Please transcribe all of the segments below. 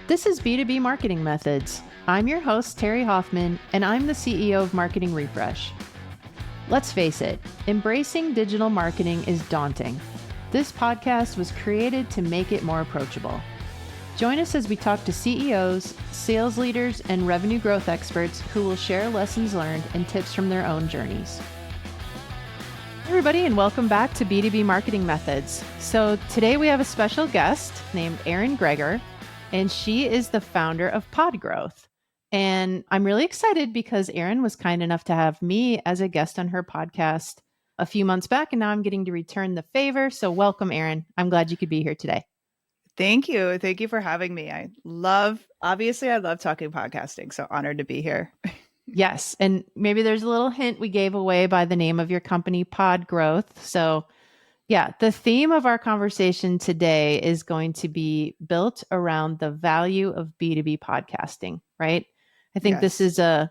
This is B2B Marketing Methods. I'm your host, Terri Hoffman, and I'm the CEO of Marketing Refresh. Let's face it, embracing digital marketing is daunting. This podcast was created to make it more approachable. Join us as we talk to CEOs, sales leaders, and revenue growth experts who will share lessons learned and tips from their own journeys. Hey everybody, and welcome back to B2B Marketing Methods. So today we have a special guest named Erin Gregor, and she is the founder of PodGrowth. And I'm really excited because Erin was kind enough to have me as a guest on her podcast a few months back, and now I'm getting to return the favor. So welcome, Erin. I'm glad you could be here today. Thank you. Thank you for having me. I love talking podcasting. So honored to be here. Yes. And maybe there's a little hint we gave away by the name of your company, PodGrowth. So yeah, the theme of our conversation today is going to be built around the value of B2B podcasting, right? I think This is we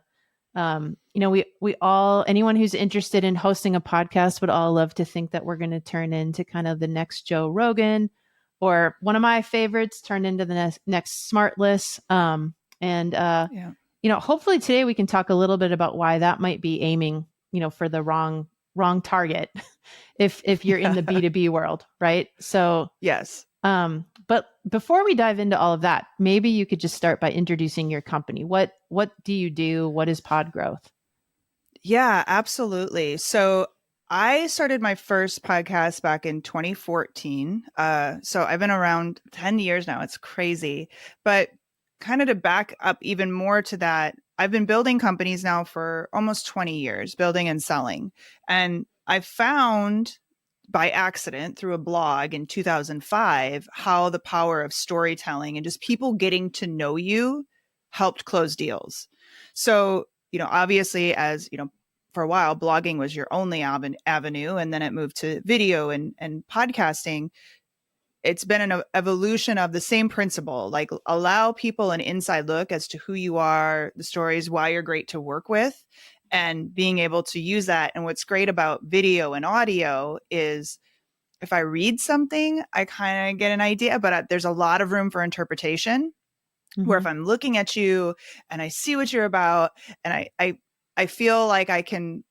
all, anyone who's interested in hosting a podcast would all love to think that we're going to turn into kind of the next Joe Rogan, or one of my favorites, turn into the next Smartless. Hopefully today we can talk a little bit about why that might be aiming, for the wrong target if you're in the B2B world, right? So yes. But before we dive into all of that, maybe you could just start by introducing your company. What do you do? What is PodGrowth? Yeah, absolutely. So I started my first podcast back in 2014. So I've been around 10 years now. It's crazy. But kind of to back up even more to that, I've been building companies now for almost 20 years, building and selling. And I found by accident through a blog in 2005 how the power of storytelling and just people getting to know you helped close deals. So, obviously, as for a while, blogging was your only avenue, and then it moved to video and podcasting. It's been an evolution of the same principle, like allow people an inside look as to who you are, the stories, why you're great to work with, and being able to use that. And what's great about video and audio is if I read something, I kind of get an idea, but there's a lot of room for interpretation. Mm-hmm. Where if I'm looking at you and I see what you're about, and I feel like I can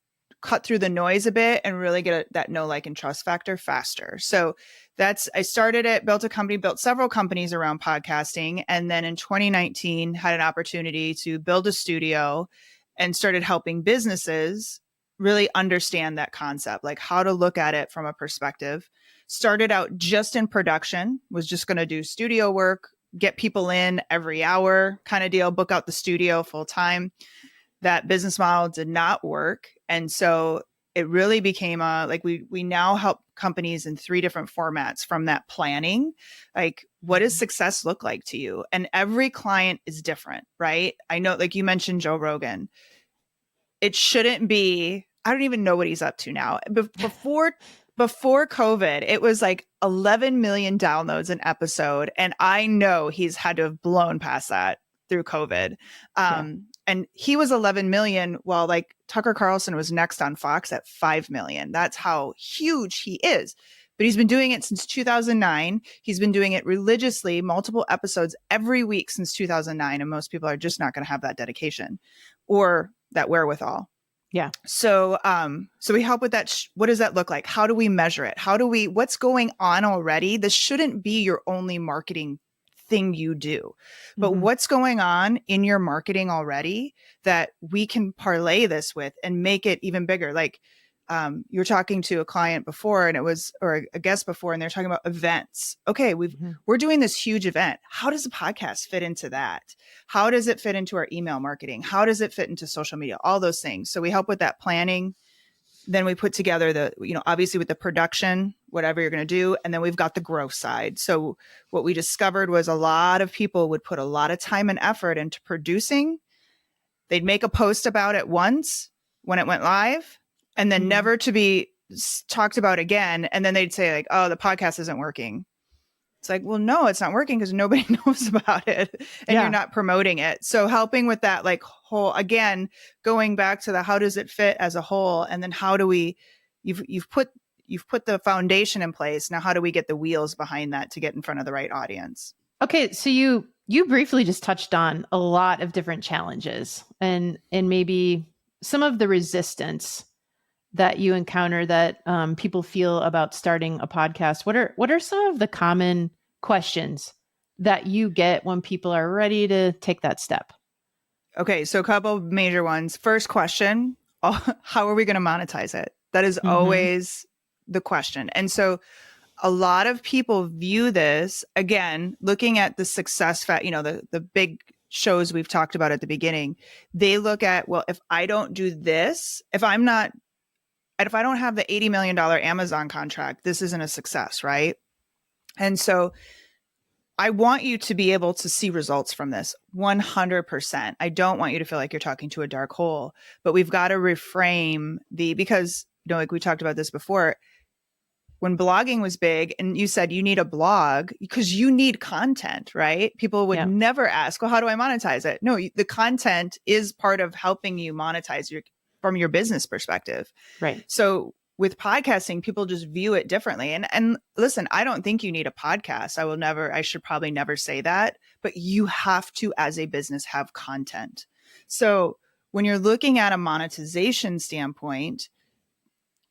cut through the noise a bit and really get that know, like, and trust factor faster. So I started it, built a company, built several companies around podcasting. And then in 2019, had an opportunity to build a studio and started helping businesses really understand that concept, like how to look at it from a perspective. Started out just in production, was just going to do studio work, get people in every hour kind of deal, book out the studio full time. That business model did not work. And so it really became we now help companies in 3 different formats from that planning. Like, what does success look like to you? And every client is different, right? I know, like you mentioned, Joe Rogan. It shouldn't be, I don't even know what he's up to now. Before COVID, it was like 11 million downloads an episode. And I know he's had to have blown past that through COVID. And he was 11 million while like Tucker Carlson was next on Fox at 5 million. That's how huge he is. But he's been doing it since 2009. He's been doing it religiously, multiple episodes every week since 2009. And most people are just not going to have that dedication or that wherewithal. Yeah. So we help with that. What does that look like? How do we measure it? What's going on already? This shouldn't be your only marketing thing you do, but what's going on in your marketing already that we can parlay this with and make it even bigger. Like you were talking to a client before or a guest before, and they're talking about events. Okay. We're doing this huge event. How does a podcast fit into that? How does it fit into our email marketing? How does it fit into social media? All those things. So we help with that planning. Then we put together obviously with the production, whatever you're going to do. And then we've got the growth side. So what we discovered was a lot of people would put a lot of time and effort into producing. They'd make a post about it once when it went live, and then never to be talked about again. And then they'd say like, oh, the podcast isn't working. It's like, well, no, it's not working because nobody knows about it and you're not promoting it. So helping with that, like whole, again, going back to the, how does it fit as a whole? And then how do you've put the foundation in place. Now, how do we get the wheels behind that to get in front of the right audience? Okay. So you You briefly just touched on a lot of different challenges and maybe some of the resistance that you encounter that people feel about starting a podcast. What are some of the common questions that you get when people are ready to take that step? Okay, so a couple of major ones. First question, how are we going to monetize it? That is Mm-hmm. always the question. And so a lot of people view this, again, looking at the success the big shows we've talked about at the beginning. They look at, well, if I don't do this, if I don't have the $80 million Amazon contract, this isn't a success, right? And so I want you to be able to see results from this 100%. I don't want you to feel like you're talking to a dark hole, but we've got to reframe because, like we talked about this before, when blogging was big and you said you need a blog because you need content, right? People would Yeah. never ask, well, how do I monetize it? No, the content is part of helping you monetize from your business perspective. Right. So with podcasting, people just view it differently. And listen, I don't think you need a podcast. I should probably never say that, but you have to, as a business, have content. So when you're looking at a monetization standpoint,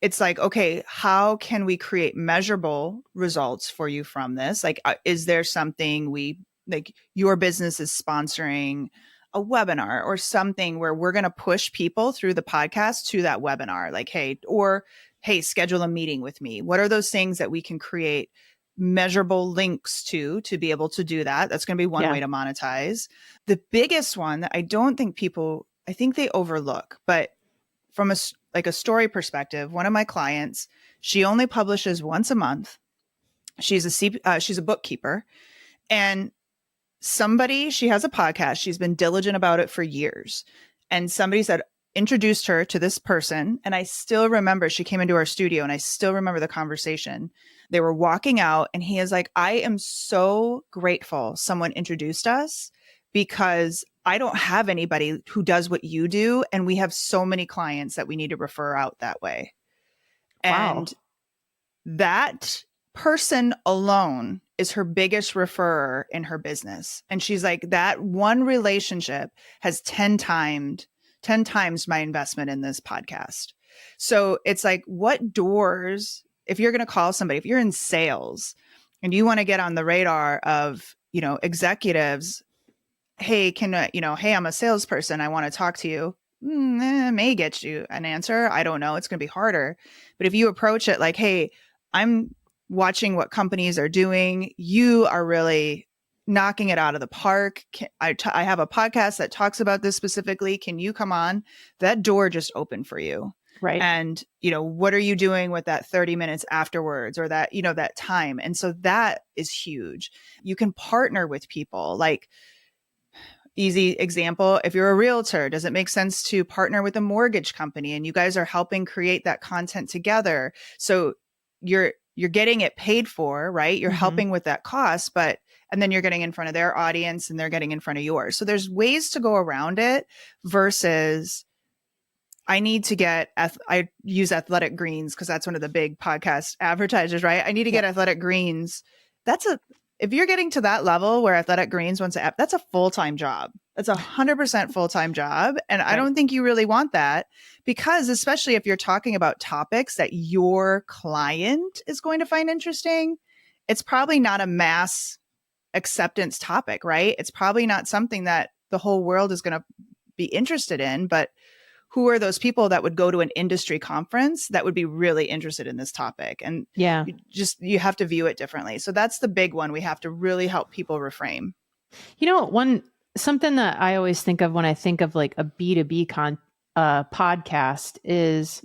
it's like, okay, how can we create measurable results for you from this? Like, is there something like your business is sponsoring a webinar or something where we're going to push people through the podcast to that webinar? Like, hey, schedule a meeting with me. What are those things that we can create measurable links to be able to do that? That's going to be one way to monetize. The biggest one that I think they overlook, but from a story perspective, one of my clients, she only publishes once a month. She's a bookkeeper, and she has a podcast. She's been diligent about it for years, and somebody introduced her to this person, and I still remember she came into our studio, and I still remember the conversation. They were walking out, and he is like, "I am so grateful someone introduced us because I don't have anybody who does what you do. And we have so many clients that we need to refer out that way." Wow. And that person alone is her biggest referrer in her business. And she's like, that one relationship has 10 times my investment in this podcast. So it's like, what doors, if you're going to call somebody, if you're in sales and you want to get on the radar of, executives, hey, hey, I'm a salesperson, I want to talk to you. May get you an answer. I don't know. It's going to be harder. But if you approach it like, hey, I'm watching what companies are doing, you are really knocking it out of the park. I have a podcast that talks about this specifically. Can you come on? That door just opened for you. Right. And, what are you doing with that 30 minutes afterwards or that, that time? And so that is huge. You can partner with people. Like, easy example, if you're a realtor, does it make sense to partner with a mortgage company and you guys are helping create that content together? So you're getting it paid for, right? You're helping with that cost, and then you're getting in front of their audience and they're getting in front of yours. So there's ways to go around it versus I use Athletic Greens because that's one of the big podcast advertisers, right? I need to get Athletic Greens. If you're getting to that level where Athletic Greens wants to, that's a full-time job. That's 100% full-time job. And I don't think you really want that because especially if you're talking about topics that your client is going to find interesting, it's probably not a mass acceptance topic, right? It's probably not something that the whole world is going to be interested in, but who are those people that would go to an industry conference that would be really interested in this topic? And you have to view it differently. So that's the big one. We have to really help people reframe. Something that I always think of when I think of like a B2B podcast is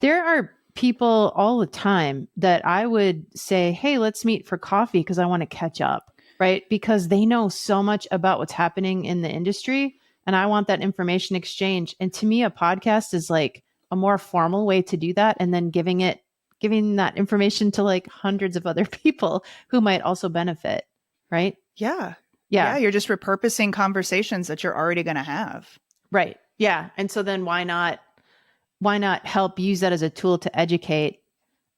there are people all the time that I would say, hey, let's meet for coffee because I want to catch up, right? Because they know so much about what's happening in the industry. And I want that information exchange. And to me, a podcast is like a more formal way to do that. And then giving that information to like hundreds of other people who might also benefit. Right. Yeah. You're just repurposing conversations that you're already going to have. Right. Yeah. And so then why not help use that as a tool to educate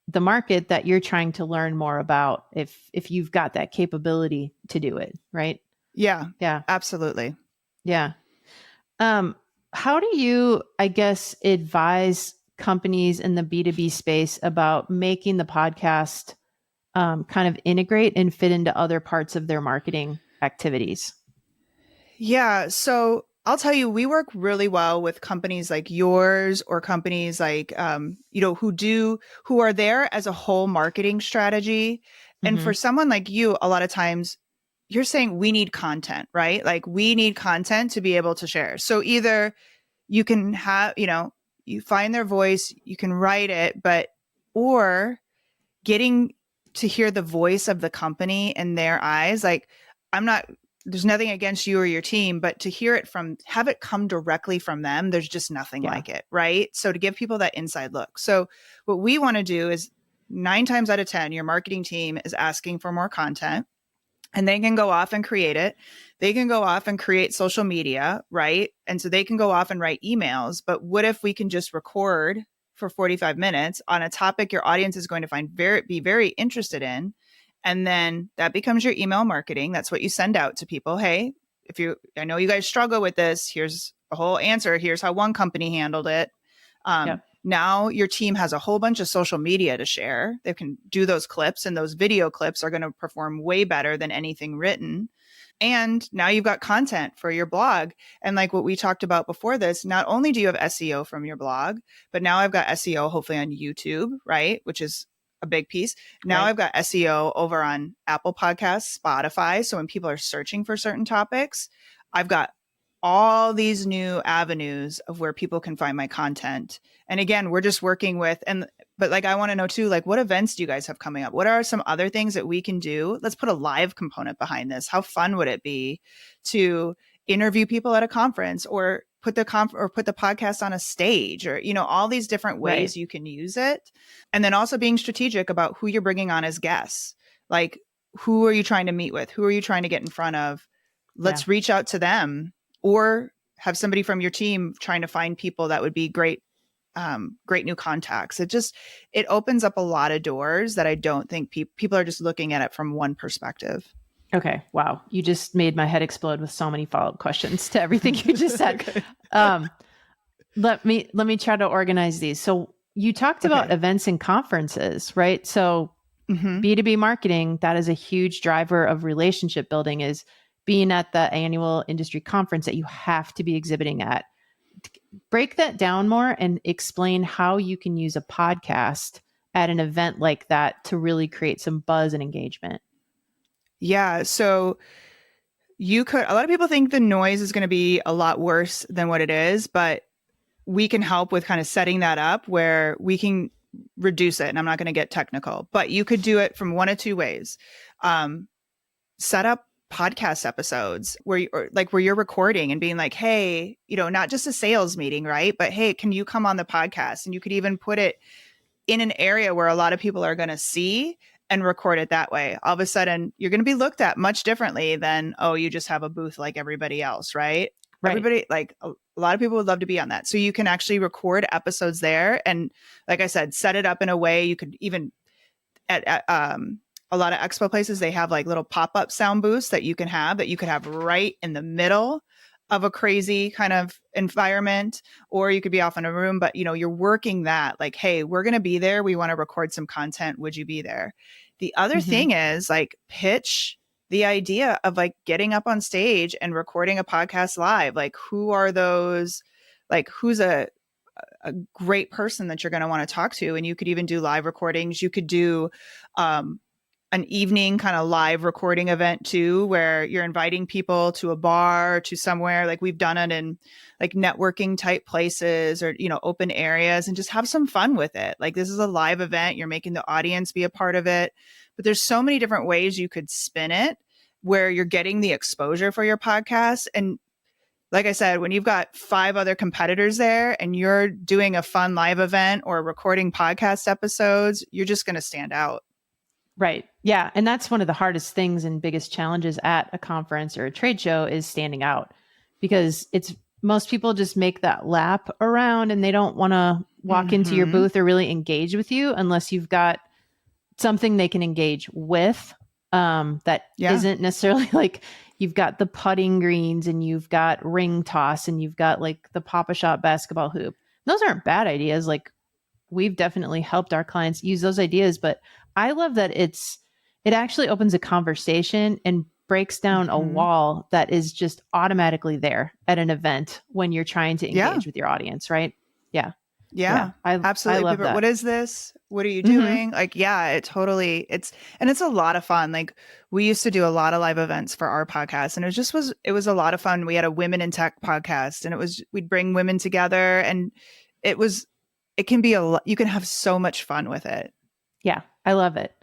the market that you're trying to learn more about if you've got that capability to do it. Right. Yeah, Yeah. absolutely. Yeah. Um, how do you, I guess, advise companies in the B2B space about making the podcast kind of integrate and fit into other parts of their marketing activities? Yeah. So I'll tell you, we work really well with companies like yours or companies like, who are there as a whole marketing strategy. And Mm-hmm. for someone like you, a lot of times you're saying we need content, right? Like we need content to be able to share. So either you can have, you find their voice, you can write it, or getting to hear the voice of the company in their eyes, like I'm not there's nothing against you or your team, but to hear it have it come directly from them, there's just nothing Yeah. like it, right? So to give people that inside look. So what we want to do is 9 times out of 10 your marketing team is asking for more content, and they can go off and create it. They can go off and create social media, right? And so they can go off and write emails. But what if we can just record for 45 minutes on a topic your audience is going to be very interested in? And then that becomes your email marketing. That's what you send out to people. Hey, I know you guys struggle with this. Here's a whole answer. Here's how one company handled it. Yep. Now your team has a whole bunch of social media to share. They can do those clips, and those video clips are going to perform way better than anything written. And now you've got content for your blog. And like what we talked about before this, not only do you have SEO from your blog, but now I've got SEO hopefully on YouTube, right? Which is a big piece. Now Right. I've got SEO over on Apple Podcasts, Spotify. So when people are searching for certain topics, I've got all these new avenues of where people can find my content. And again, we're just working with, but like, I want to know too, like, what events do you guys have coming up? What are some other things that we can do? Let's put a live component behind this. How fun would it be to interview people at a conference, or put the podcast on a stage, or, all these different Right. ways you can use it. And then also being strategic about who you're bringing on as guests. Like, who are you trying to meet with? Who are you trying to get in front of? Yeah. Let's reach out to them, or have somebody from your team trying to find people that would be great, great new contacts. It opens up a lot of doors that I don't think people are just looking at it from one perspective. Okay. Wow. You just made my head explode with so many follow-up questions to everything you just said. Okay. Um, let me try to organize these. So you talked about Okay. events and conferences, right? So Mm-hmm. B2B marketing, that is a huge driver of relationship building, is being at the annual industry conference that you have to be exhibiting at. Break that down more and explain how you can use a podcast at an event like that to really create some buzz and engagement. Yeah. So a lot of people think the noise is going to be a lot worse than what it is, but we can help with kind of setting that up where we can reduce it. And I'm not going to get technical, but you could do it from one of two ways. Um, Set up podcast episodes where you're recording and being like, hey, not just a sales meeting, right? But hey, can you come on the podcast? And you could even put it in an area where a lot of people are going to see, and record it that way. All of a sudden, you're going to be looked at much differently than, oh, you just have a booth like everybody else, right? Right. Everybody, like a lot of people would love to be on that. So you can actually record episodes there. And like I said, set it up in a way you could even at a lot of expo places, they have like little pop-up sound booths that you could have right in the middle of a crazy kind of environment, or you could be off in a room, but you're working that like, hey, we're going to be there. We want to record some content. Would you be there? The other Mm-hmm. thing is like pitch the idea of like getting up on stage and recording a podcast live. Like, who are those? Like, who's a great person that you're going to want to talk to? And you could even do live recordings. You could do um, an evening kind of live recording event too, where you're inviting people to a bar, to somewhere. Like we've done it in like networking type places, or open areas, and just have some fun with it. Like, this is a live event, you're making the audience be a part of it. But there's so many different ways you could spin it where you're getting the exposure for your podcast. And like I said, when you've got 5 other competitors there and you're doing a fun live event or recording podcast episodes, you're just going to stand out. Right. Yeah. And that's one of the hardest things and biggest challenges at a conference or a trade show, is standing out, because most people just make that lap around and they don't want to walk into your Mm-hmm. booth or really engage with you unless you've got something they can engage with, that Yeah. isn't necessarily like, you've got the putting greens and you've got ring toss and you've got like the Pop-A-Shot basketball hoop. Those aren't bad ideas. Like we've definitely helped our clients use those ideas, but I love that it actually opens a conversation and breaks down a Mhm. wall that is just automatically there at an event when you're trying to Yeah. engage with your audience, right? Yeah. Yeah. Yeah, I absolutely. love People, what that. is this? What are you Hmm. doing? Like, yeah, it's a lot of fun. Like we used to do a lot of live events for our podcast and it was a lot of fun. We had a women in tech podcast and we'd bring women together and it was, it can be you can have so much fun with it. Yeah. I love it.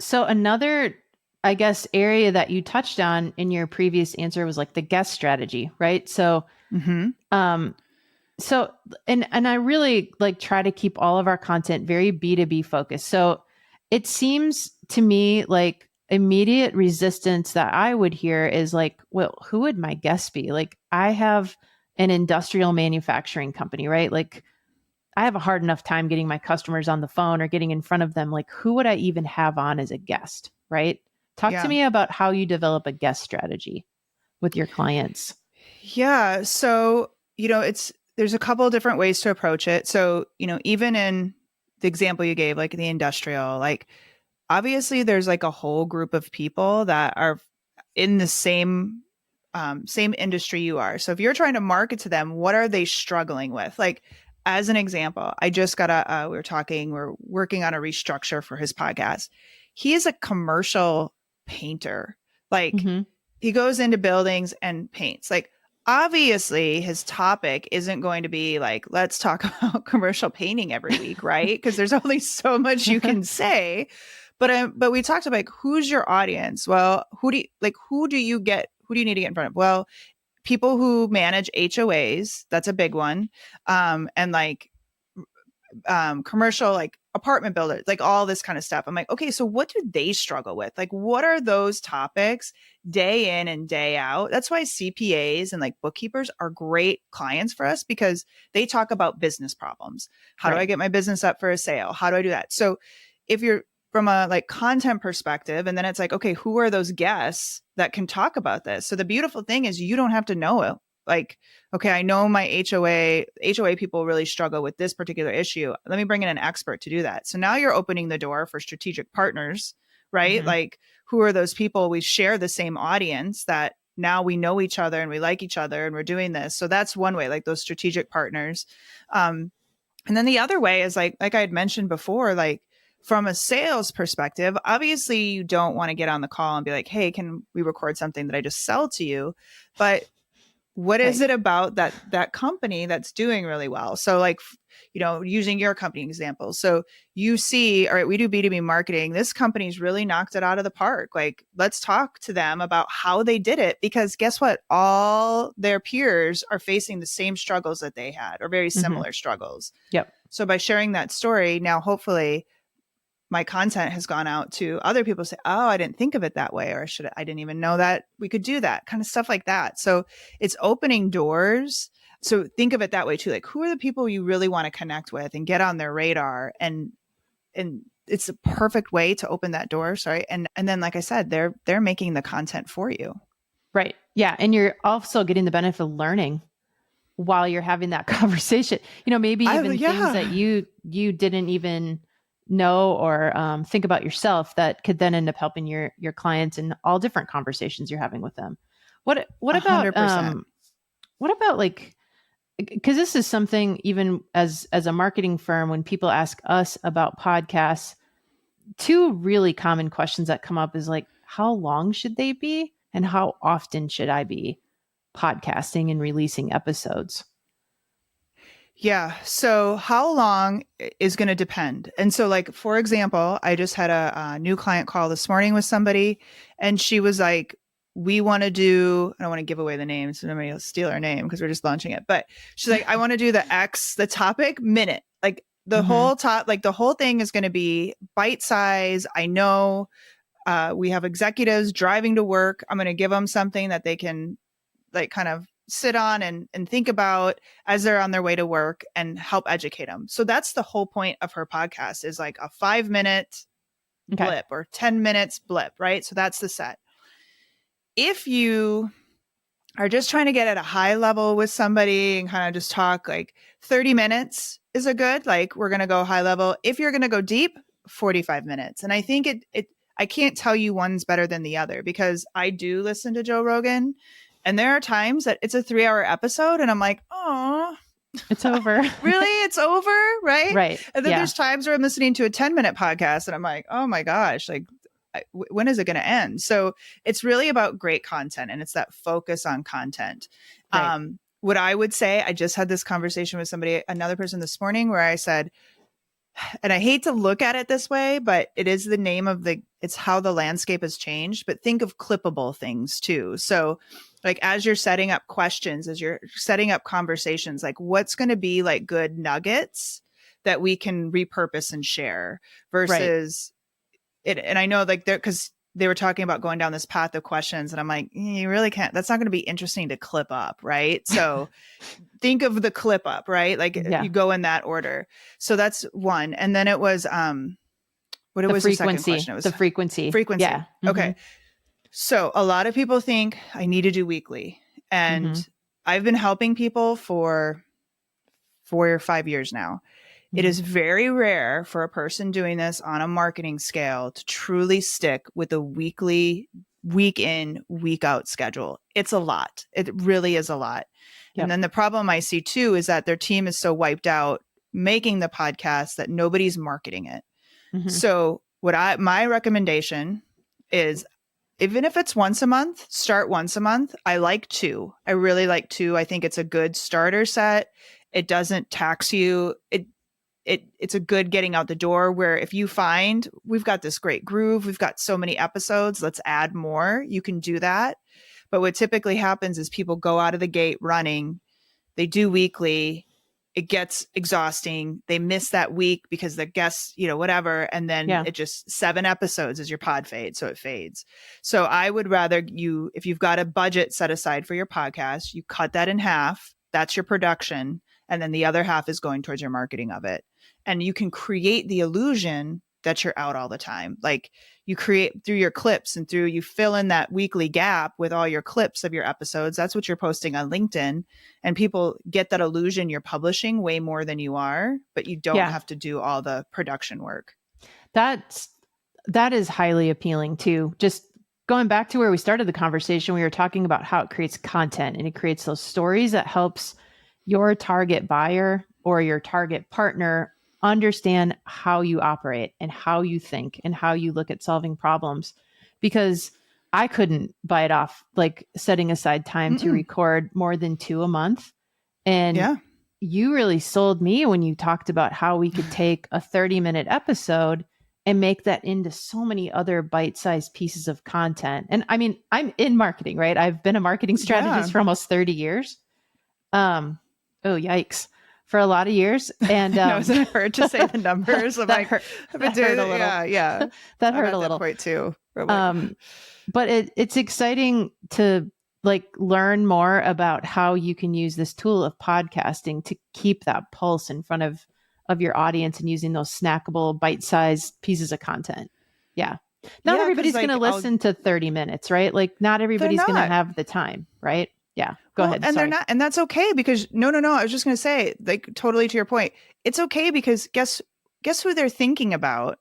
So another, I guess, area that you touched on in your previous answer was like the guest strategy, right? Hmm. Um, So, and I really like try to keep all of our content very B2B focused. So it seems to me like immediate resistance that I would hear is like, well, who would my guest be? Like I have an industrial manufacturing company, right? Like I have a hard enough time getting my customers on the phone or getting in front of them. Like who would I even have on as a guest, right? Talk to Yeah. me about how you develop a guest strategy with your clients. Yeah. So, there's a couple of different ways to approach it. So, even in the example you gave, like the industrial, like obviously there's like a whole group of people that are in the same industry you are. So if you're trying to market to them, what are they struggling with? Like as an example, I just got we're working on a restructure for his podcast. He is a commercial painter. Like Mm-hmm. he goes into buildings and paints. Like obviously his topic isn't going to be like, let's talk about commercial painting every week, right? Because there's only so much you can say. But we talked about like, who's your audience? Well, who do you need to get in front of? Well, people who manage HOAs, that's a big one. And like commercial like apartment builders, like all this kind of stuff. I'm like, okay, so what do they struggle with? Like, what are those topics day in and day out? That's why CPAs and like bookkeepers are great clients for us because they talk about business problems. How do I Right. get my business up for a sale? How do I do that? So if you're from a like content perspective, and then it's like, okay, who are those guests that can talk about this? So the beautiful thing is you don't have to know it. Like, okay, I know my HOA people really struggle with this particular issue. Let me bring in an expert to do that. So now you're opening the door for strategic partners, right? Mm-hmm. Like who are those people? We share the same audience that now we know each other and we like each other and we're doing this. So that's one way, like those strategic partners. And then the other way is like I had mentioned before, like from a sales perspective, obviously you don't want to get on the call and be like, hey, can we record something that I just sell to you? But what is Right. it about that company that's doing really well? So like using your company example, so you see, all right, we do B2B marketing, this company's really knocked it out of the park, like let's talk to them about how they did it, because guess what, all their peers are facing the same struggles that they had or very Mm-hmm. similar struggles. Yep. So by sharing that story, now hopefully my content has gone out to other people, say, oh, I didn't think of it that way, or I didn't even know that we could do that kind of stuff like that. So it's opening doors. So think of it that way too. Like who are the people you really want to connect with and get on their radar, and it's a perfect way to open that door. Sorry. And then, like I said, they're making the content for you. Right. Yeah. And you're also getting the benefit of learning while you're having that conversation. Maybe even things that Yeah. you didn't even know or think about yourself that could then end up helping your clients in all different conversations you're having with them. What about 100%. like, because this is something even as a marketing firm, when people ask us about podcasts, two really common questions that come up is like, how long should they be and how often should I be podcasting and releasing episodes? Yeah. So how long is going to depend. And so like, for example, I just had a new client call this morning with somebody, and she was like, we want to do, I don't want to give away the name so nobody will steal our name because we're just launching it. But she's like, I want to do the topic minute, like the Mm-hmm. the whole thing is going to be bite size. I know we have executives driving to work. I'm going to give them something that they can like kind of sit on and think about as they're on their way to work and help educate them. So that's the whole point of her podcast, is like a 5-minute Okay. blip or 10 minutes blip, right? So that's the set. if you are just trying to get at a high level with somebody and kind of just talk, like 30 minutes is a good, like we're going to go high level. If you're going to go deep, 45 minutes. And I think I can't tell you one's better than the other, because I do listen to Joe Rogan, and there are times that it's a 3-hour episode and I'm like, oh, It's over. really? It's over? Right. Right. And then Yeah. there's times where I'm listening to a 10-minute podcast and I'm like, oh my gosh, like, when is it going to end? So it's really about great content, and it's that focus on content. Right. What I would say, I just had this conversation with another person this morning, where I said, and I hate to look at it this way, but it is the name of it's how the landscape has changed, but think of clippable things too. So like, as you're setting up questions, as you're setting up conversations, like what's going to be like good nuggets that we can repurpose and share versus it. And I know like because they were talking about going down this path of questions, and I'm like, you really can't, that's not going to be interesting to clip up. Right. So think of the clip up, right? Like you go in that order. So that's one. And then it was, what was the second question? It was the frequency. Frequency. Yeah. Mm-hmm. Okay. So a lot of people think I need to do weekly, and I've been helping people for 4 or 5 years now. It is very rare for a person doing this on a marketing scale to truly stick with a weekly, week in, week out schedule. It's a lot. It really is a lot. Yep. And then the problem I see too is that their team is so wiped out making the podcast that nobody's marketing it. So my recommendation is, even if it's once a month, start once a month. I like 2. I really like 2. I think it's a good starter set. It doesn't tax you. It's a good getting out the door, where if you find we've got this great groove, we've got so many episodes, let's add more, you can do that. But what typically happens is people go out of the gate running. They do weekly. It gets exhausting. They miss that week because the guests, whatever. And then it just 7 episodes is your pod fade. So it fades. So I would rather if you've got a budget set aside for your podcast, you cut that in half. That's your production. And then the other half is going towards your marketing of it. And you can create the illusion that you're out all the time. Like you create through your clips, and you fill in that weekly gap with all your clips of your episodes. That's what you're posting on LinkedIn. And people get that illusion you're publishing way more than you are, but you don't have to do all the production work. That is highly appealing too. Just going back to where we started the conversation, we were talking about how it creates content, and it creates those stories that helps your target buyer or your target partner understand how you operate and how you think and how you look at solving problems. Because I couldn't bite off like setting aside time to record more than 2 a month. And you really sold me when you talked about how we could take a 30-minute episode and make that into so many other bite-sized pieces of content. And I mean, I'm in marketing, right? I've been a marketing strategist for almost 30 years. Oh, yikes. For a lot of years. And doesn't it hurt to say the numbers? That hurt a little. Yeah. That hurt a little. That point too. But it's exciting to like learn more about how you can use this tool of podcasting to keep that pulse in front of your audience, and using those snackable, bite-sized pieces of content. Yeah. Not everybody's going to listen to 30 minutes, right? Like not everybody's going to have the time, right? Yeah. Go ahead. And they're not, and that's okay, because no. I was just going to say, like, totally to your point. It's okay, because guess who they're thinking about?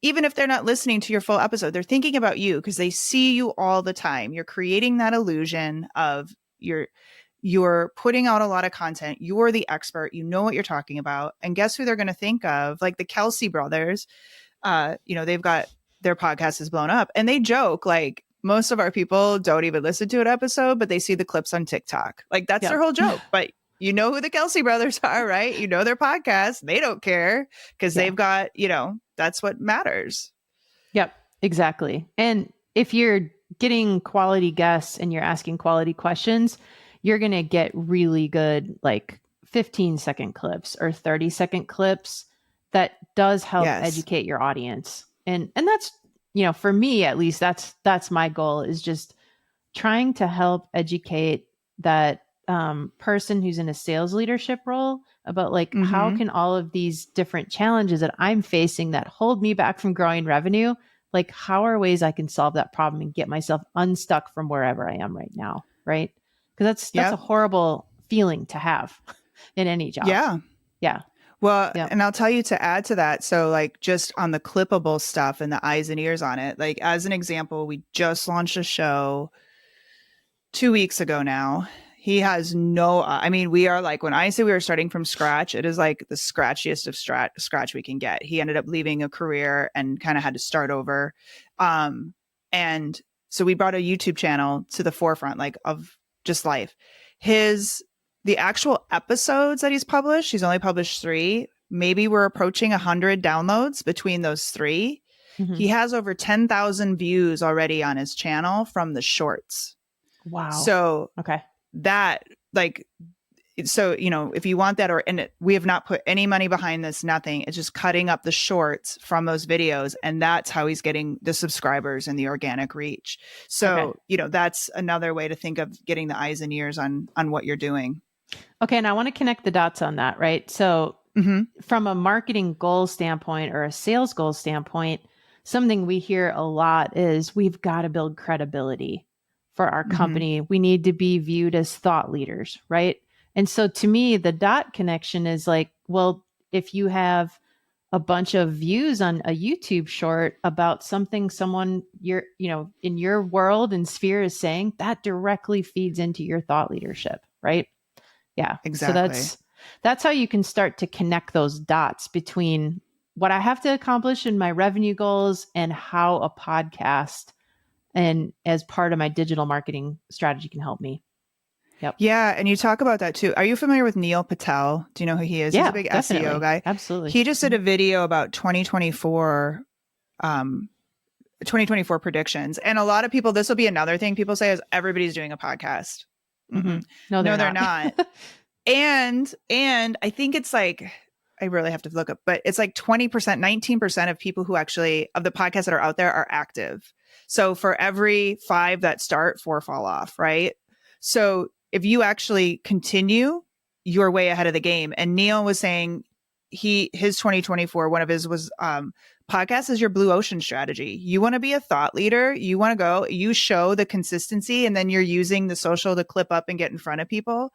Even if they're not listening to your full episode, they're thinking about you, because they see you all the time. You're creating that illusion of you're putting out a lot of content. You're the expert. You know what you're talking about. And guess who they're going to think of? Like the Kelsey brothers, they've got their podcast is blown up, and they joke like, most of our people don't even listen to an episode, but they see the clips on TikTok. Like that's their whole joke. But you know who the Kelsey brothers are, right? You know their podcast. They don't care, because they've got, that's what matters. Yep, exactly. And if you're getting quality guests and you're asking quality questions, you're going to get really good, like 15-second clips or 30-second clips that does help educate your audience. And that's, for me, at least, that's my goal, is just trying to help educate that person who's in a sales leadership role about like, how can all of these different challenges that I'm facing that hold me back from growing revenue, Like, how are ways I can solve that problem and get myself unstuck from wherever I am right now, right? Because that's a Yep. horrible feeling to have in any job. Yeah. Yeah. Well, Yep. and I'll tell you to add to that. So, like, just on the clippable stuff and the eyes and ears on it, like, as an example, we just launched a show 2 weeks ago now. He has no, I mean, we are like, when I say we were starting from scratch, it is like the scratchiest of scratch we can get. He ended up leaving a career and kind of had to start over. And so we brought a YouTube channel to the forefront, like, of just life. The actual episodes that he's only published 3. Maybe we're approaching 100 downloads between those 3. Mm-hmm. He has over 10,000 views already on his channel from the shorts. Wow. So okay. That, like, so, if you want that, we have not put any money behind this, nothing. It's just cutting up the shorts from those videos. And that's how he's getting the subscribers and the organic reach. So, that's another way to think of getting the eyes and ears on what you're doing. Okay. And I want to connect the dots on that, right? So from a marketing goal standpoint or a sales goal standpoint, something we hear a lot is we've got to build credibility for our company. We need to be viewed as thought leaders, right? And so to me, the dot connection is like, well, if you have a bunch of views on a YouTube short about something someone in your world and sphere is saying, that directly feeds into your thought leadership, right? Yeah. Exactly. So that's how you can start to connect those dots between what I have to accomplish in my revenue goals and how a podcast and as part of my digital marketing strategy can help me. Yep. Yeah. And you talk about that too. Are you familiar with Neil Patel? Do you know who he is? Yeah, He's a big definitely. SEO guy. Absolutely. He just did a video about 2024 predictions. And a lot of people, this will be another thing people say is everybody's doing a podcast. Mm-hmm. No, they're not. And I think it's like, I really have to look up, but it's like 20%, 19% of people who actually, of the podcasts that are out there, are active. So for every 5 that start, 4 fall off, right? So if you actually continue, you're way ahead of the game. And Neil was saying his 2024, one of his was podcast is your blue ocean strategy. You want to be a thought leader. You want to go, you show the consistency, and then you're using the social to clip up and get in front of people.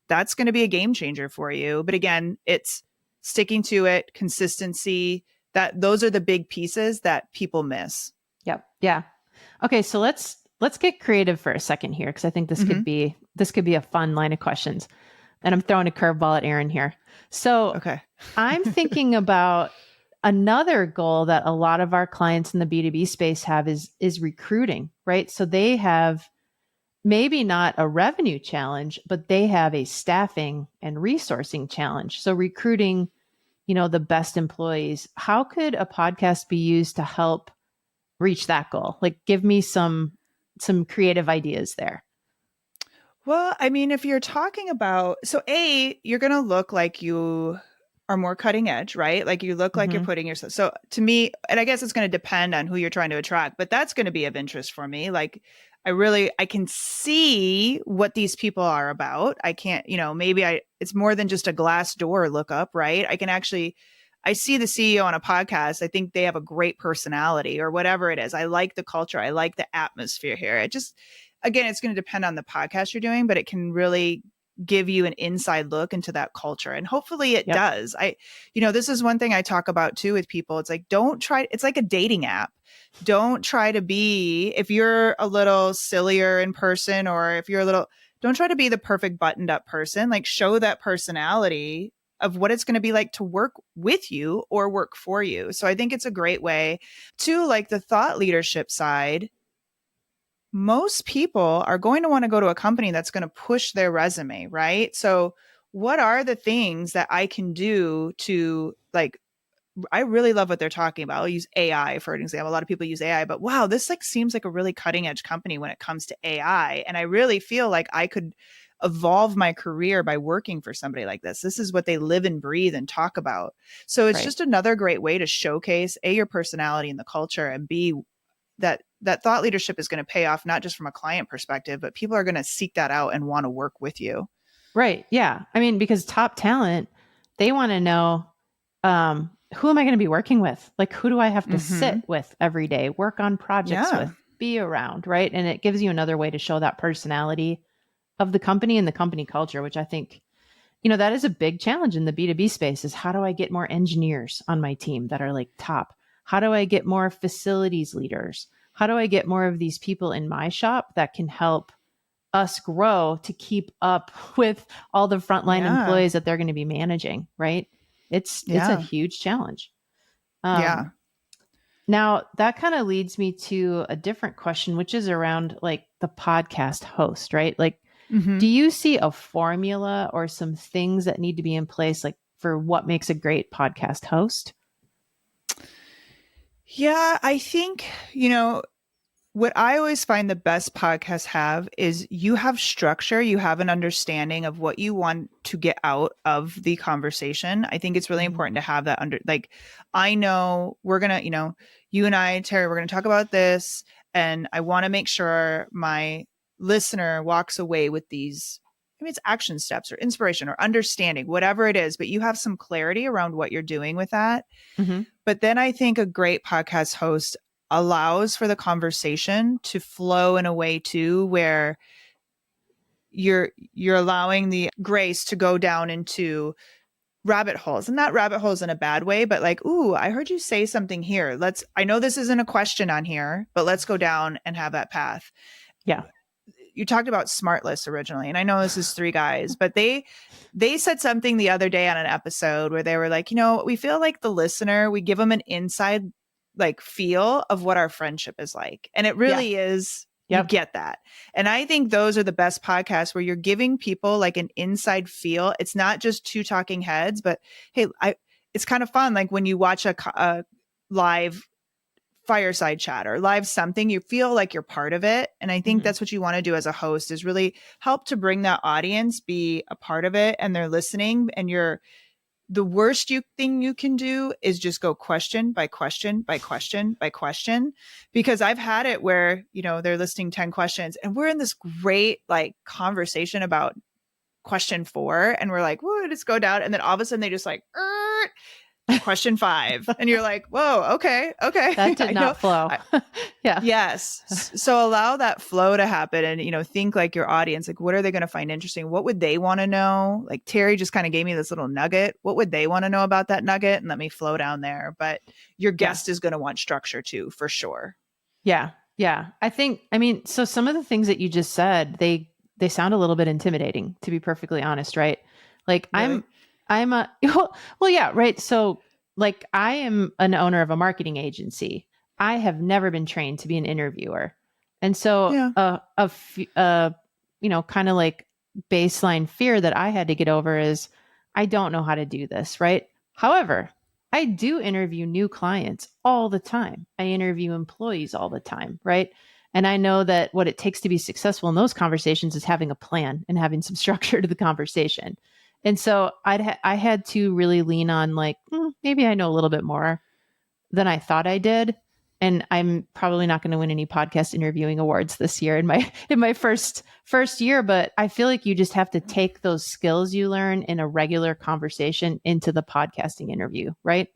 That's going to be a game changer for you. But again, it's sticking to it, consistency, those are the big pieces that people miss. Yep. Yeah. Okay. So let's get creative for a second here, because I think this could be a fun line of questions. And I'm throwing a curveball at Erin here. So okay. I'm thinking about another goal that a lot of our clients in the B2B space have is recruiting, right? So they have maybe not a revenue challenge, but they have a staffing and resourcing challenge. So recruiting, the best employees. How could a podcast be used to help reach that goal? Like, give me some creative ideas there. Well, I mean, if you're talking about, so you're going to look like you are more cutting edge, right? Like you look like you're putting yourself. So to me, and I guess it's going to depend on who you're trying to attract, but that's going to be of interest for me. Like I can see what these people are about. I can't, maybe it's more than just a glass door look up, right? I see the CEO on a podcast. I think they have a great personality or whatever it is. I like the culture. I like the atmosphere here. Again, it's going to depend on the podcast you're doing, but it can really give you an inside look into that culture. And hopefully it does. This is one thing I talk about too with people. It's like, it's like a dating app. Don't try to be, if you're a little sillier in person, or if you're don't try to be the perfect buttoned up person. Like show that personality of what it's going to be like to work with you or work for you. So I think it's a great way to, like, the thought leadership side. Most people are going to want to go to a company that's going to push their resume, right? So what are the things that I can do to, like, I really love what they're talking about. I'll use AI for an example. A lot of people use AI, but wow, this seems like a really cutting edge company when it comes to AI. And I really feel like I could evolve my career by working for somebody like this. This is what they live and breathe and talk about. So it's just another great way to showcase your personality and the culture, and B, that thought leadership is going to pay off, not just from a client perspective, but people are going to seek that out and want to work with you. Right. Yeah. I mean, because top talent, they want to know who am I going to be working with? Like, who do I have to Mm-hmm. sit with every day, work on projects Yeah. with, be around, right? And it gives you another way to show that personality of the company and the company culture, which I think, that is a big challenge in the B2B space is how do I get more engineers on my team that are like top? How do I get more facilities leaders? How do I get more of these people in my shop that can help us grow to keep up with all the frontline Yeah. employees that they're going to be managing, right? It's a Yeah. huge challenge. Yeah. Um, Now that kind of leads me to a different question, which is around like the podcast host, right? Like, Mm-hmm. do you see a formula or some things that need to be in place, like for what makes a great podcast host? Yeah, I think, what I always find the best podcasts have is you have structure, you have an understanding of what you want to get out of the conversation. I think it's really Mhm. important to have that like, I know we're going to, you and I, Terry, we're going to talk about this. And I want to make sure my listener walks away with these, maybe it's action steps or inspiration or understanding, whatever it is, but you have some clarity around what you're doing with that. Mhm. But then I think a great podcast host allows for the conversation to flow in a way too where you're allowing the grace to go down into rabbit holes, and not rabbit holes in a bad way, but like, ooh, I heard you say something here. I know this isn't a question on here, but let's go down and have that path. Yeah. You talked about SmartList originally, and I know this is three guys, but they said something the other day on an episode where they were like, we feel like the listener, we give them an inside like feel of what our friendship is like. And it Yeah. really is, you Yep. get that. And I think those are the best podcasts where you're giving people like an inside feel. It's not just two talking heads, but hey, it's kind of fun. Like when you watch a live fireside chat or live something, you feel like you're part of it. And I think Mhm. that's what you want to do as a host is really help to bring that audience be a part of it, and they're listening. And the worst thing you can do is just go question by question by question by question, because I've had it where they're listing 10 questions and we're in this great like conversation about question 4, and we're like, whoa, just go down, and then all of a sudden they just like question 5, and you're like, whoa, okay, okay. That did I know. not flow. Yeah. Yes. So allow that flow to happen, and, think like your audience, like, what are they going to find interesting? What would they want to know? Like Terry just kind of gave me this little nugget. What would they want to know about that nugget? And let me flow down there. But your Yeah. guest is going to want structure too, for sure. Yeah. Yeah. I mean, so some of the things that you just said, they sound a little bit intimidating, to be perfectly honest, right? Like Really? I'm a well, yeah, right. So like I am an owner of a marketing agency. I have never been trained to be an interviewer. And so Yeah. kind of like baseline fear that I had to get over is I don't know how to do this, right? However, I do interview new clients all the time. I interview employees all the time, right? And I know that what it takes to be successful in those conversations is having a plan and having some structure to the conversation. And so I had to really lean on like, maybe I know a little bit more than I thought I did. And I'm probably not going to win any podcast interviewing awards this year in my first year, but I feel like you just have to take those skills you learn in a regular conversation into the podcasting interview, right?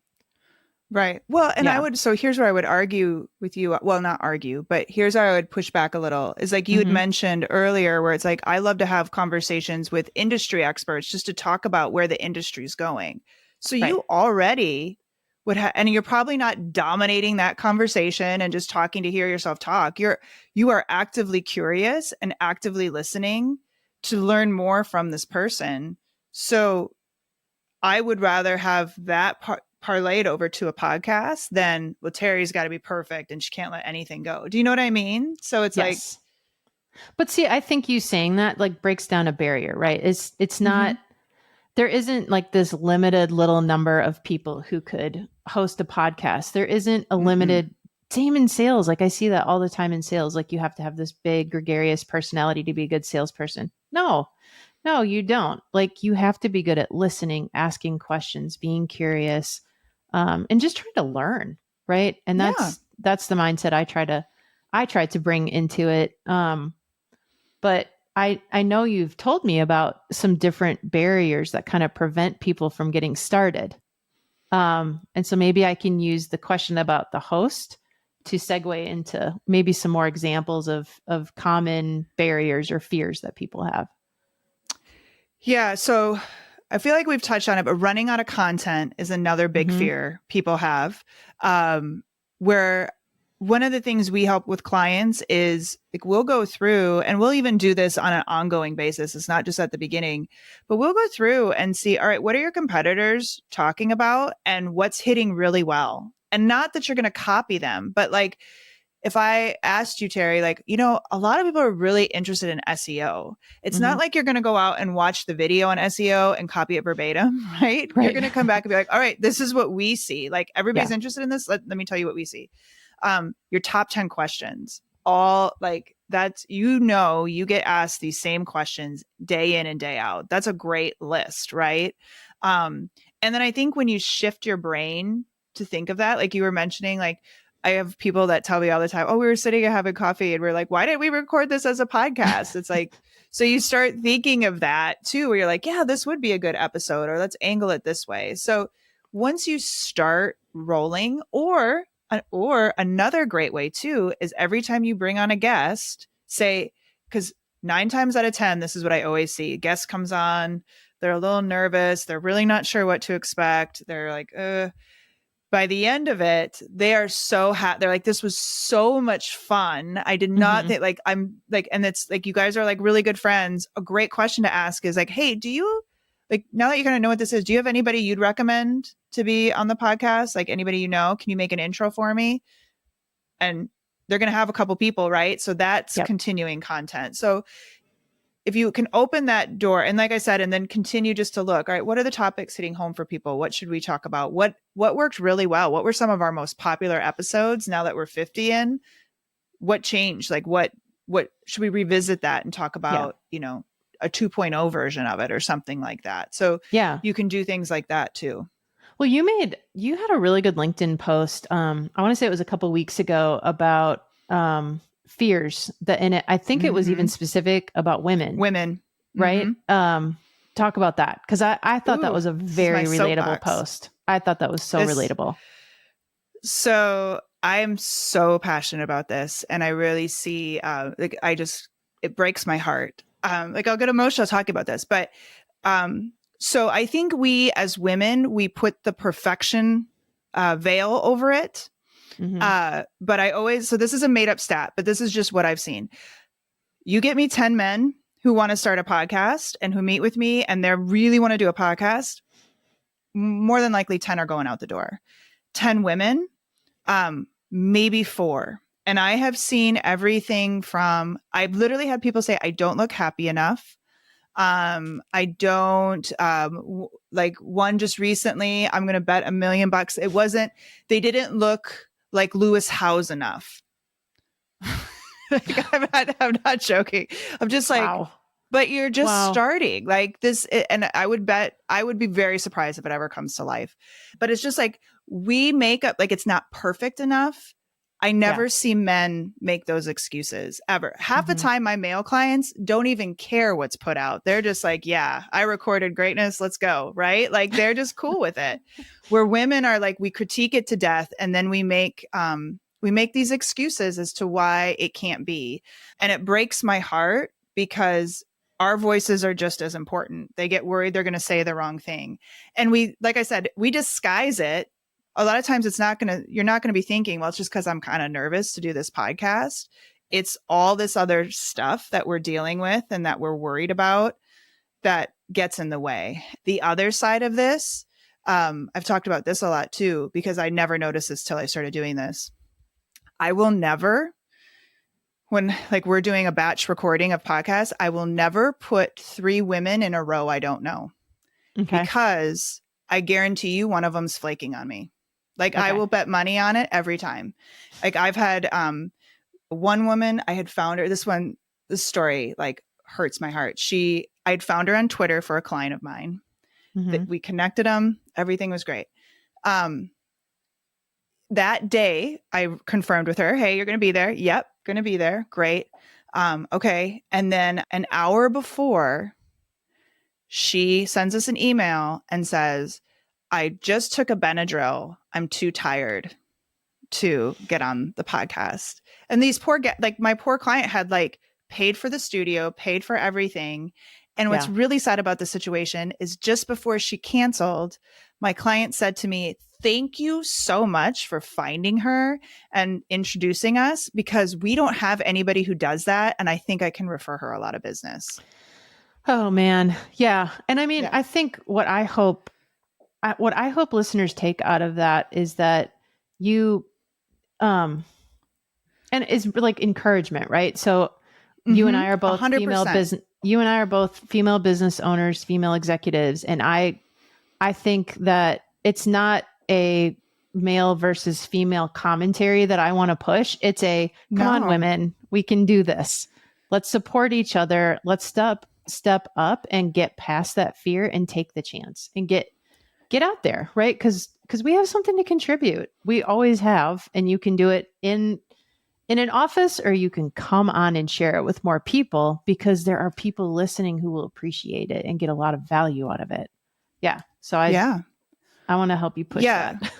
Right. Well, and Yeah. so here's where I would argue with you. Well, not argue, but here's where I would push back a little is like you had Mm-hmm. mentioned earlier, where it's like, I love to have conversations with industry experts just to talk about where the industry's going. So Right. you already would have, and you're probably not dominating that conversation and just talking to hear yourself talk. You are actively curious and actively listening to learn more from this person. So I would rather have that parlayed over to a podcast than, well, Terry's got to be perfect and she can't let anything go. Do you know what I mean? So it's like, Yes. But see, I think you saying that like breaks down a barrier, right? It's mm-hmm, not there isn't like this limited little number of people who could host a podcast. There isn't a mm-mm, limited same in sales. Like I see that all the time in sales. Like you have to have this big gregarious personality to be a good salesperson. No, you don't. Like you have to be good at listening, asking questions, being curious, and just trying to learn, right? And yeah. that's the mindset I try to bring into it. But I know you've told me about some different barriers that kind of prevent people from getting started. And so maybe I can use the question about the host to segue into maybe some more examples of common barriers or fears that people have. Yeah. So I feel like we've touched on it, but running out of content is another big fear people have. Where one of the things we help with clients is like we'll go through and we'll even do this on an ongoing basis. It's not just at the beginning, but we'll go through and see, all right, what are your competitors talking about and what's hitting really well? And not that you're going to copy them, but like if I asked you, Terri, like, a lot of people are really interested in SEO. It's not like you're going to go out and watch the video on SEO and copy it verbatim, right? You're going to come back and be like, all right, this is what we see. Like everybody's interested in this. Let me tell you what we see. Your top 10 questions, all like that's, you get asked these same questions day in and day out. That's a great list, right? And then I think when you shift your brain to think of that, like you were mentioning, like, I have people that tell me all the time, oh, we were sitting and having coffee and we're like, why didn't we record this as a podcast? It's like, so you start thinking of that too, where you're like, yeah, this would be a good episode, or let's angle it this way. So once you start rolling, or another great way too, is every time you bring on a guest, say, because 9 times out of 10, this is what I always see. A guest comes on, they're a little nervous. They're really not sure what to expect. They're like, by the end of it, they are so happy. They're like, this was so much fun. I did not think like, I'm like, and it's like, you guys are like really good friends. A great question to ask is like, hey, do you like, now that you kind of know what this is, do you have anybody you'd recommend to be on the podcast? Like anybody, can you make an intro for me? And they're going to have a couple people, right? So that's continuing content. So if you can open that door and like I said, and then continue just to look, all right, what are the topics hitting home for people? What should we talk about? What worked really well? What were some of our most popular episodes now that we're 50 in? What changed? Like what should we revisit that and talk about, a 2.0 version of it or something like that. So you can do things like that too. Well, you had a really good LinkedIn post. I want to say it was a couple weeks ago about fears that in it. I think it was even specific about women, right? Talk about that. Cause I thought that was a very relatable post. I thought that was so relatable. So I am so passionate about this. And I really see, it breaks my heart. Like I'll get emotional talking about this, but, so I think we as women, we put the perfection, veil over it. But so this is a made up stat, but this is just what I've seen. You get me 10 men who want to start a podcast and who meet with me and they really want to do a podcast. More than likely 10 are going out the door. 10 women, maybe 4. And I have seen everything from, I've literally had people say, I don't look happy enough. I don't, like one just recently, I'm going to bet $1 million. They didn't look like Lewis Howes enough. Like, I'm not joking. I'm just like, wow. But you're just starting like this. And I would be very surprised if it ever comes to life, but it's just like we make up, like, it's not perfect enough. I never see men make those excuses ever. Half the time, my male clients don't even care what's put out. They're just like, yeah, I recorded greatness. Let's go. Right. Like they're just cool with it. Where women are like, we critique it to death. And then we make these excuses as to why it can't be. And it breaks my heart because our voices are just as important. They get worried they're going to say the wrong thing. And like I said, we disguise it. A lot of times you're not going to be thinking, well, it's just because I'm kind of nervous to do this podcast. It's all this other stuff that we're dealing with and that we're worried about that gets in the way. The other side of this, I've talked about this a lot too, because I never noticed this till I started doing this. I will never, when like we're doing a batch recording of podcasts, I will never put 3 women in a row I don't know. Okay. Because I guarantee you one of them's flaking on me. Like I will bet money on it every time. Like I've had one woman, I had found her, this story like hurts my heart. I'd found her on Twitter for a client of mine. That we connected them. Everything was great. That day I confirmed with her, hey, you're going to be there. Yep. Going to be there. Great. Okay. And then an hour before, she sends us an email and says, I just took a Benadryl. I'm too tired to get on the podcast. And these like my poor client had like paid for the studio, paid for everything. And what's Yeah. really sad about the situation is just before she canceled, my client said to me, "Thank you so much for finding her and introducing us, because we don't have anybody who does that. And I think I can refer her a lot of business." Oh man. Yeah. And I mean, Yeah. I think what I hope listeners take out of that is that you, um, and it's like encouragement, right? So you and Mm-hmm. I are both female 100%. business, you and I are both female business owners, female executives. And I think that it's not a male versus female commentary that I want to push. It's a, come on, No. women, we can do this. Let's support each other. Let's step up and get past that fear and take the chance and get out there, right? Because we have something to contribute. We always have, and you can do it in an office, or you can come on and share it with more people, because there are people listening who will appreciate it and get a lot of value out of it. Yeah. So Yeah. I want to help you push Yeah. that.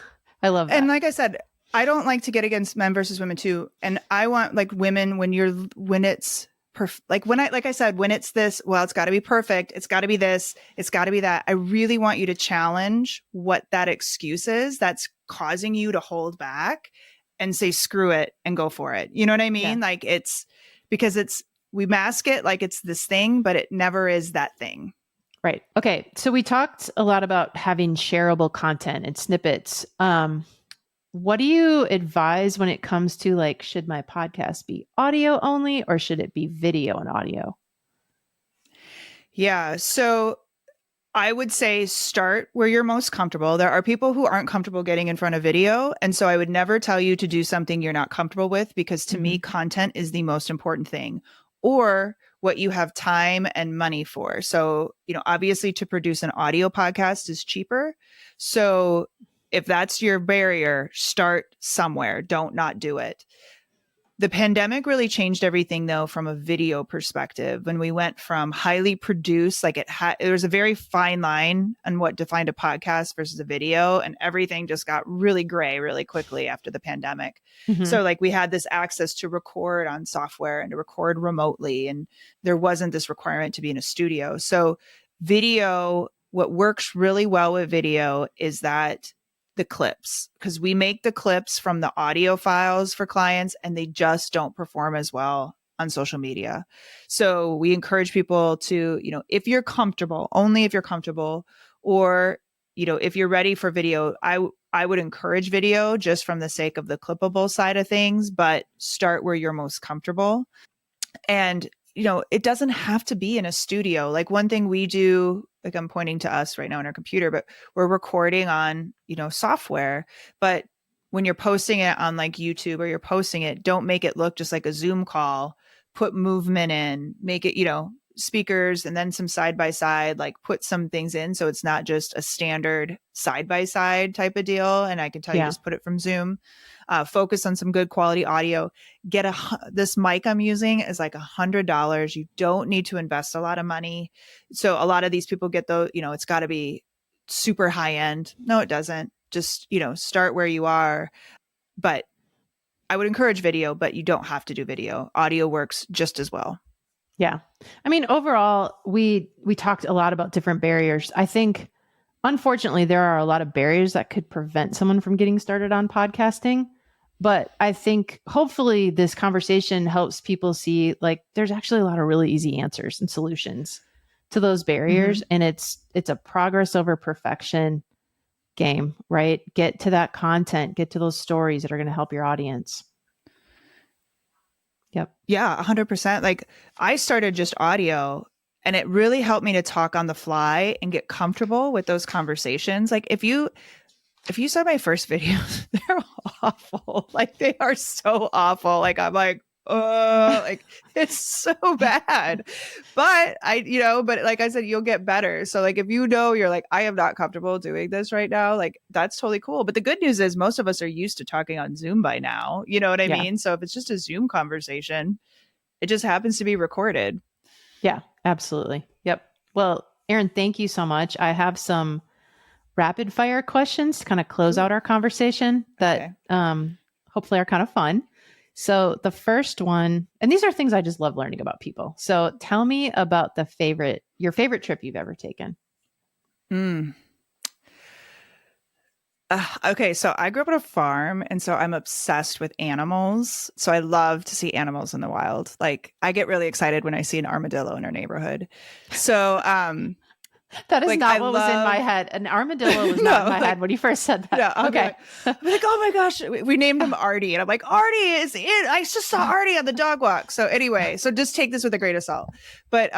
I love that. And like I said, I don't like to get against men versus women too. And I want like women when it's like like I said, when it's this, well, it's got to be perfect. It's got to be this. It's got to be that. I really want you to challenge what that excuse is that's causing you to hold back and say, screw it and go for it. You know what I mean? Yeah. Like it's because we mask it like it's this thing, but it never is that thing. Right. Okay. So we talked a lot about having shareable content and snippets. What do you advise when it comes to like, should my podcast be audio only, or should it be video and audio? Yeah. So I would say start where you're most comfortable. There are people who aren't comfortable getting in front of video. And so I would never tell you to do something you're not comfortable with, because to me, content is the most important thing, or what you have time and money for. So, obviously to produce an audio podcast is cheaper. So if that's your barrier, start somewhere. Don't not do it. The pandemic really changed everything, though, from a video perspective. When we went from highly produced, like there was a very fine line on what defined a podcast versus a video, and everything just got really gray really quickly after the pandemic. Mm-hmm. So like we had this access to record on software and to record remotely, and there wasn't this requirement to be in a studio. So video, what works really well with video is that the clips, because we make the clips from the audio files for clients and they just don't perform as well on social media. So we encourage people to, if you're comfortable, only if you're comfortable, or, if you're ready for video, I would encourage video just from the sake of the clippable side of things, but start where you're most comfortable. And it doesn't have to be in a studio. Like one thing we do, like I'm pointing to us right now on our computer, but we're recording on, software. But when you're posting it on like YouTube or you're posting it, don't make it look just like a Zoom call. Put movement in, make it, speakers and then some side by side, like put some things in. So it's not just a standard side by side type of deal. And I can tell you, just put it from Zoom. Focus on some good quality audio. This mic I'm using is like $100. You don't need to invest a lot of money. So a lot of these people get those, it's got to be super high end. No, it doesn't. Just, start where you are. But I would encourage video, but you don't have to do video. Audio works just as well. Yeah. I mean, overall, we talked a lot about different barriers. I think, unfortunately, there are a lot of barriers that could prevent someone from getting started on podcasting. But I think hopefully this conversation helps people see like there's actually a lot of really easy answers and solutions to those barriers. And it's a progress over perfection game, right? Get to that content, get to those stories that are going to help your audience. Yep. Yeah, 100%. Like I started just audio and it really helped me to talk on the fly and get comfortable with those conversations. Like if you saw my first videos, they're awful. Like they are so awful. Like I'm like, oh, like it's so bad. But but like I said, you'll get better. So like if you're like, I am not comfortable doing this right now, like that's totally cool. But the good news is most of us are used to talking on Zoom by now. You know what I mean? So if it's just a Zoom conversation, it just happens to be recorded. Yeah, absolutely. Yep. Well, Erin, thank you so much. I have some rapid fire questions to kind of close Ooh, out our conversation that okay. hopefully are kind of fun. So the first one, and these are things I just love learning about people. So tell me about your favorite trip you've ever taken. Mm. Okay, so I grew up on a farm, and so I'm obsessed with animals. So I love to see animals in the wild. Like I get really excited when I see an armadillo in our neighborhood. So, That is like I not what was in my love head. An armadillo was not in no, my head like when you first said that. no, Okay. I'll be like, oh my gosh, we named him Artie, and I'm like, Artie is in. I just saw Artie on the dog walk. So anyway, so just take this with a grain of salt. But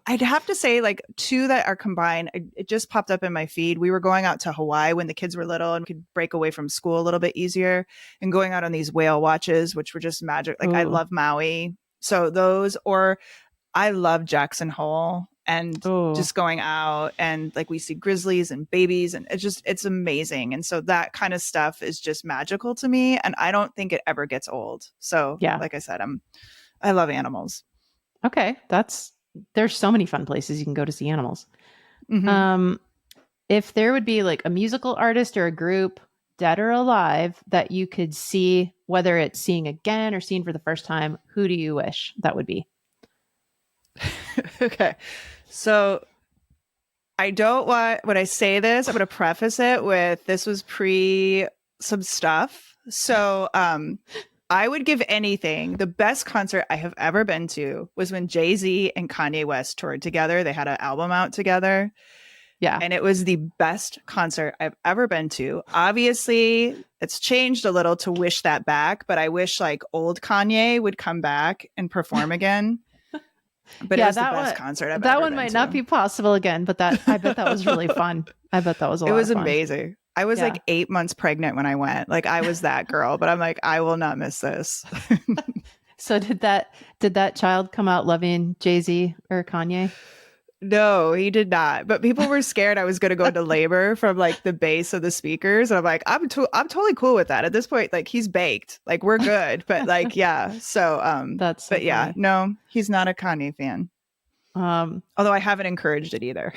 I'd have to say, like, two that are combined. It just popped up in my feed. We were going out to Hawaii when the kids were little and could break away from school a little bit easier, and going out on these whale watches, which were just magic. Like, I Ooh. love Maui, so those, or I love Jackson Hole and Ooh. just going out and like we see grizzlies and babies, and it's amazing. And so that kind of stuff is just magical to me, and I don't think it ever gets old. So Yeah. like I said, I love animals. Okay. There's so many fun places you can go to see animals. Hmm. Um, if there would be like a musical artist or a group, dead or alive, that you could see, whether it's seeing again or seeing for the first time, who do you wish that would be? Okay. So I don't want, when I say this, I'm going to preface it with this was pre some stuff. So, I would give anything. The best concert I have ever been to was when Jay-Z and Kanye West toured together. They had an album out together, Yeah. and it was the best concert I've ever been to. Obviously, it's changed a little to wish that back, but I wish like old Kanye would come back and perform again. But it Yeah, was the best concert I've that ever one been might not to. be possible again, but I bet that was really fun. I bet that was a It lot of was fun. amazing. I was Yeah. like 8 months pregnant when I went. Like I was that girl, but I'm like, I will not miss this. So did that child come out loving Jay-Z or Kanye? No, he did not. But people were scared I was going to go into labor from like the bass of the speakers. And I'm like, I'm totally cool with that. At this point, like he's baked. Like we're good. But like, yeah. So That's so but yeah, funny. no, he's not a Kanye fan. Um, Although I haven't encouraged it either.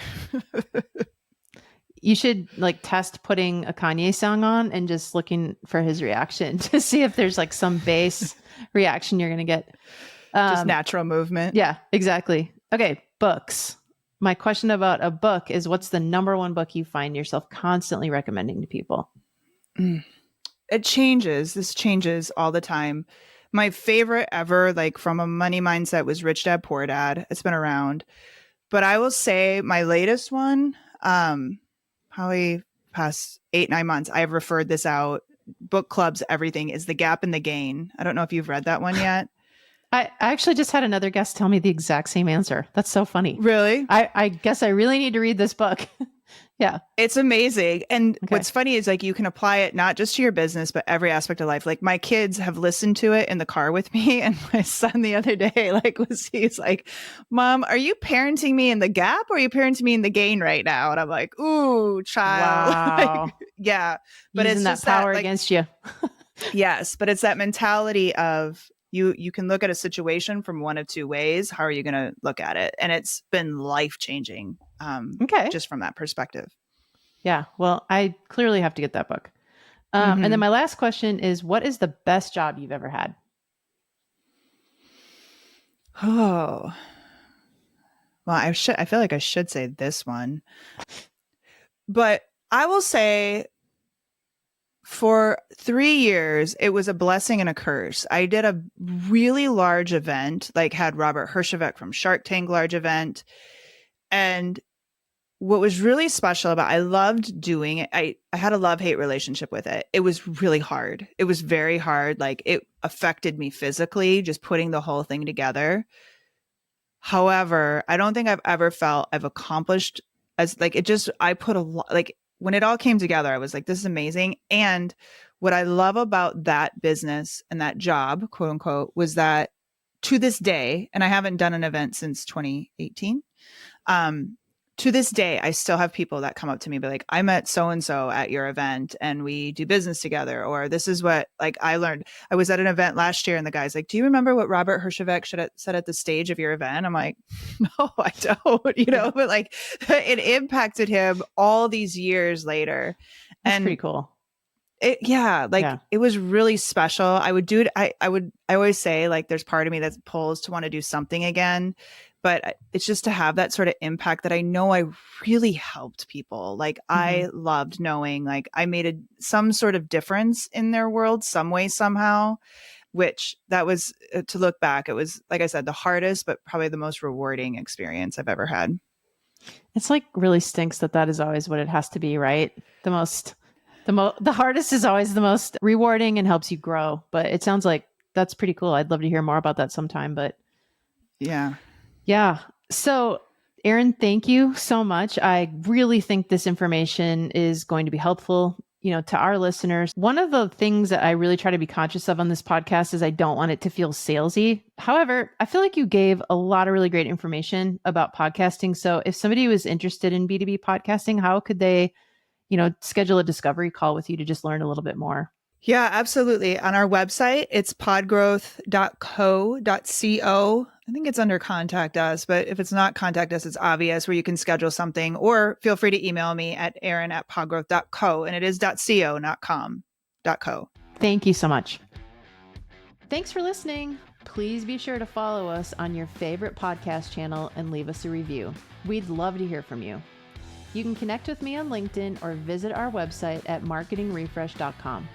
you should like test putting a Kanye song on and just looking for his reaction to see if there's like some bass reaction you're gonna get. Just Um, natural movement. yeah, exactly. Okay, books. My question about a book is, what's the number one book you find yourself constantly recommending to people? Mm. It changes. This changes all the time. My favorite ever, like from a money mindset, was Rich Dad Poor Dad. It's been around. But I will say my latest one, probably past 8, 9 months, I've referred this out. Book clubs, everything is The Gap and the Gain. I don't know if you've read that one yet. I actually just had another guest tell me the exact same answer. That's so funny. Really? I guess I really need to read this book. Yeah. It's amazing. And Okay. what's funny is like you can apply it not just to your business, but every aspect of life. Like my kids have listened to it in the car with me. And my son the other day, like he's like, Mom, are you parenting me in the gap or are you parenting me in the gain right now? And I'm like, ooh, child. Wow. Like, yeah. But Using it's that just that power like, against you. yes, but it's that mentality of you can look at a situation from one of two ways. How are you going to look at it? And it's been life changing, Okay. just from that perspective. Yeah. Well, I clearly have to get that book. And then Mm-hmm. my last question is, what is the best job you've ever had? Oh, well, I feel like I should say this one, but I will say for 3 years, it was a blessing and a curse. I did a really large event, like had Robert Herjavec from Shark Tank large event. And what was really special about, I loved doing it. I had a love-hate relationship with it. It was really hard. It was very hard. Like it affected me physically, just putting the whole thing together. However, I don't think I've ever felt I've accomplished as like it just I put a lot like when it all came together, I was like, this is amazing. And what I love about that business and that job, quote unquote, was that to this day, and I haven't done an event since 2018. Um, to this day, I still have people that come up to me, be like, I met so-and-so at your event and we do business together. Or this is what, like, I learned. I was at an event last year and the guy's like, do you remember what Robert Herjavec said at the stage of your event? I'm like, no, I don't, but like it impacted him all these years later. That's pretty cool. It was really special. I would do it. I always say, like, there's part of me that pulls to want to do something again, but it's just to have that sort of impact that I know I really helped people. Like, I loved knowing, like, I made some sort of difference in their world, some way, somehow, which that was, to look back, it was, like I said, the hardest, but probably the most rewarding experience I've ever had. It's like really stinks that is always what it has to be, right? The hardest is always the most rewarding and helps you grow. But it sounds like that's pretty cool. I'd love to hear more about that sometime. But yeah. So, Erin, thank you so much. I really think this information is going to be helpful, to our listeners. One of the things that I really try to be conscious of on this podcast is I don't want it to feel salesy. However, I feel like you gave a lot of really great information about podcasting. So if somebody was interested in B2B podcasting, how could they, schedule a discovery call with you to just learn a little bit more? Yeah, absolutely. On our website, it's podgrowth.co.co. I think it's under contact us, but if it's not contact us, it's obvious where you can schedule something, or feel free to email me at erin@podgrowth.co. And it is .co, not com, .co. Thank you so much. Thanks for listening. Please be sure to follow us on your favorite podcast channel and leave us a review. We'd love to hear from you. You can connect with me on LinkedIn or visit our website at marketingrefresh.com.